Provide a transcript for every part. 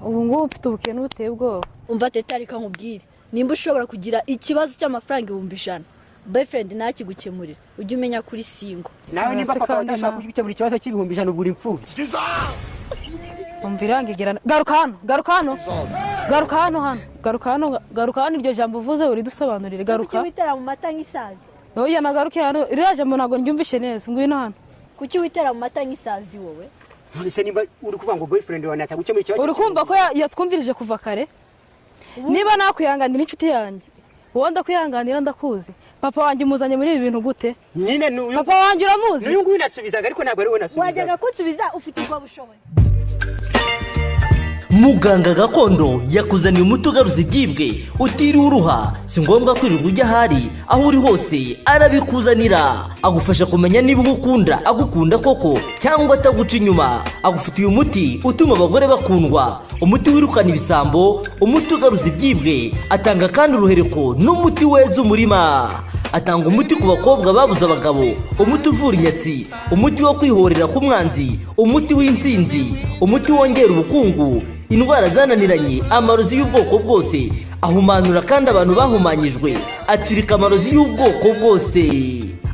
ubu ngubu mfite ubukene buteye ubwoba. Umva teta reka nkubwire nimba ushobora kugira ikibazo cy'amafaranga 100 boyfriend nakigukemurira ujye umenya kuri singo nawe nimba papa utashaka kugikemura ikibazo cy'ibihumbi 100 ubura impfubyi umvirangigirana garuka hano iryo jambo uvuze uri dusobanurire garuka kuki witera mu mata nk'isazi oya nagaruke hano iriya jambo ntago njyumvishe neza ngwino hano kuki witera mu mata nk'isazi wowe none niba uri kuvuga ngo boyfriend wawe natagukemura ikibazo uri kumva ko yatwumvirije kuva kare niba nakwihanganira inshuti yanjye wowe ndakwihanganira ndakuzi papa wanjye muzanye muri ibi bintu gute nyine n'uyu papa wanjye uramuzi n'uyu nguyu nasubizaga ariko ntabwo ari we nasubizaga wajyaga kunsubiza ufite ubwo bushobozi muganga gakondo yakuzaniye umuti ugaruza ibyibwe utiriwe uruha si ngombwa kwirirwa ujya ahari aho uri hose arabikuzanira agufasha kumenya niba ukunda agukunda koko cyangwa ataguca inyuma agufitiye umuti utuma abagore bakundwa umuti wirukana ibisambo umuti ugaruza ibyibwe atanga kandi uruhereko n'umuti weza umurima atanga umuti ku bakobwa babuze abagabo umuti uvura inyatsi umuti wo kwihorera ku mwanzi umuti w'insinzi umuti wongera ubukungu indwara zananiranye amarozi y'ubwoko bwose ahumanura kandi abantu bahumanyijwe atsirika amarozi y'ubwoko bwose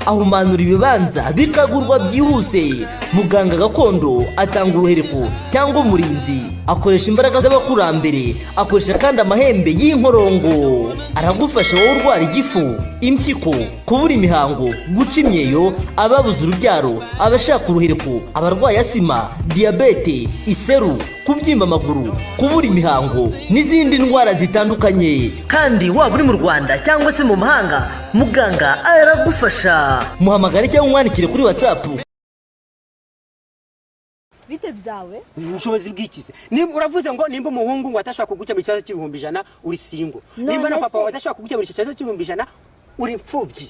ahumanura ibibanza bikagurwa byihuse muganga gakondo atanga uruhereko cyangwa umurinzi akoresha imbaraga z'abakurambere akoresha kandi amahembe y'inkorongo aragufasha wowe urwara igifu impyiko kubura imihango guca imyeyo ababuze urubyaro abashaka uruhereko abarwaye asima diyabete iseru kubyimba amaguru kubura imihango n'izindi ndwara zitandukanye kandi waba uri mu Rwanda cyangwa se mu mahanga muganga aragufasha muhamagare cyangwa umwandikire kuri WhatsApp bite byawe ubushobozi bw'ikize nimba uravuze ngo nimba umuhungu ngo atashaka kugukemura ikibazo cy'ibihumbi 100 uri singo nimba na papa atashaka kugukemura ikibazo cy'ibihumbi 100 uri impfubyi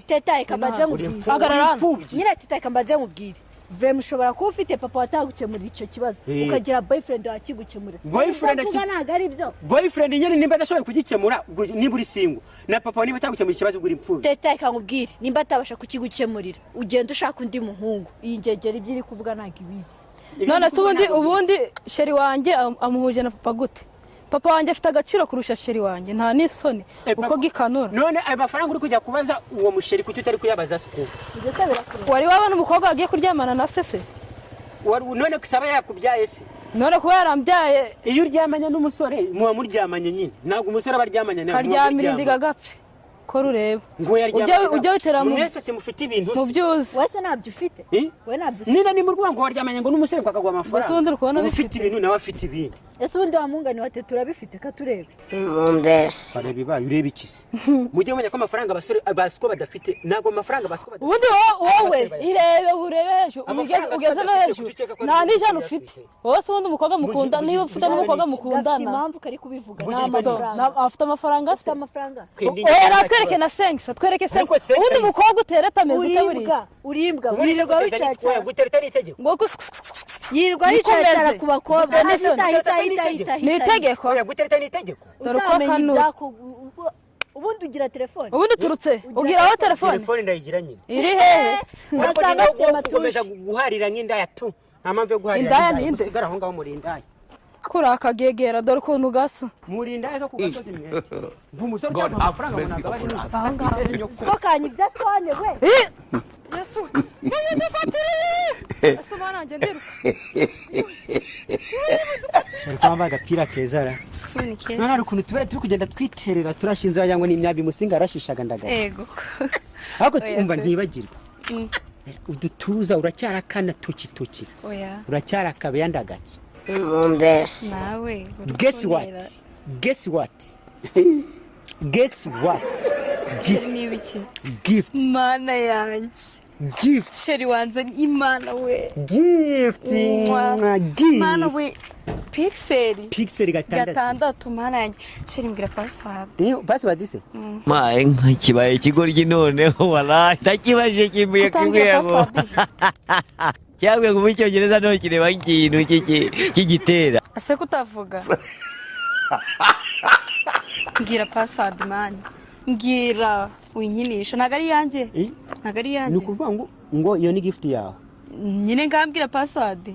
teta ikambaze mubwire agarara nyine teta ikambaze mubwire Vrem ushobora kuba ufite papa watagukemura icyo kibazo ukagira boyfriend wakigukemura boyfriend nagari byo boyfriend nyine nimba adashobora kugikemura niba uri singo na papa niba atagukemura ikibazo uri impfubyi teta ikangubwire nimba atabasha kukigukemurira ugenda ushaka undi muhungu iyi ngegera ibyiri kuvuga ntago ibizi none se ubundi sheri wanjye amuhuje na papa gute papa wanjye afite agaciro kurusha sheri wanjye nta nisoni uko gikanura none ayo mafaranga uri kujya kubaza uwo musheri kuki utari kuyabaza siko wari wabona umukobwa agiye kuryamana na sese none kusaba yakubyaye se none kuba yarambyaye iyo uryamanye n'umusore muba muryamanye nyine ntabwo umusore abaryamanye nawe karyamira indiga gapfe ko rureba ujye witera mu mwese simufite ibintu mu byuzi wese nabyo ufite we nabyo nina ni mu Rwango waryamanye ngo n'umusore kwakagwa amafaranga ufite ibintu nawe afite ibindi ese ubundi wamungani wate turabifite ka turebe kareba ibaye ureba ikisi mujye mumenya ko amafaranga abasore basiko badafite ntabwo amafaranga basiko badafite ubundi wowe irebe urebe hejuru ugeze no hejuru nta n'ijana ufite wowe se ubundi umukobwa mukunda niba ufite n'umukobwa mukundana impamvu kari kubivuga afite amafaranga afite amafaranga twereke na sengisa twereke sengisa ubundi umukobwa utereta ameze ute urimbwa wirirwa wicacara gutereta n'itegeko ngo yirirwa yicacara ku bakobwa nese ni itegeko gutereta n'itegeko dore ko kanura ubundi ugira telefone ubundi turutse ugira aho telefone ndayigira nyine iri hehe wasanga afite amatushi ukomeje guharira nk'indaya tu nta mpamvu yo guharira indaya ninde usigara aho ngaho muri indaya kuri akagegera dore ukuntu gasa muri indaya zo ku gasozi mwe nk'umusore cyangwa amafaranga munanga bari aho ngaho ko kanyibya twone we Yesu niba dufatiriye Yesu baranje ndiruka kwamba agapira keza ra suni keza none ukuntu tubere turi kugenda twiterera turashinze wagira ngo ni imyambi musinga arashishaga ndaga yego ahubwo tumva ntibagirwa udutuza uracyarakana toki oya uracyarakabe yandagaki nawe guess what gift mana yanjye gift sheri wanze imana we gift mana we pixel gatandatu mana yanjye sheri mbwira password se mae nkibaye ikigoryi noneho wala takibaje kimbuye kimbuye cyangwa ngo mucyongereza no kireba ikintu kigitera ase kutavuga mbwira password man mbwira winyinisha nagari yanjye ni ukuvuga ngo iyo ni gift yawe nyine ngambwira password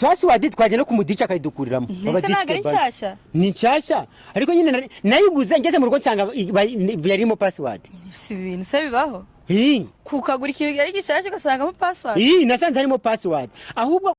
password twajya no kumudica akayidukuriramo Nese ntabwo ari nshyashya ni nshyashya ariko nyine nayiguze ngeze mu rugo nsanga yarimo password si ibintu se bibaho Ii kukagura ikintu ari gishyashya ugasangamo password nasanze harimo password ahubwo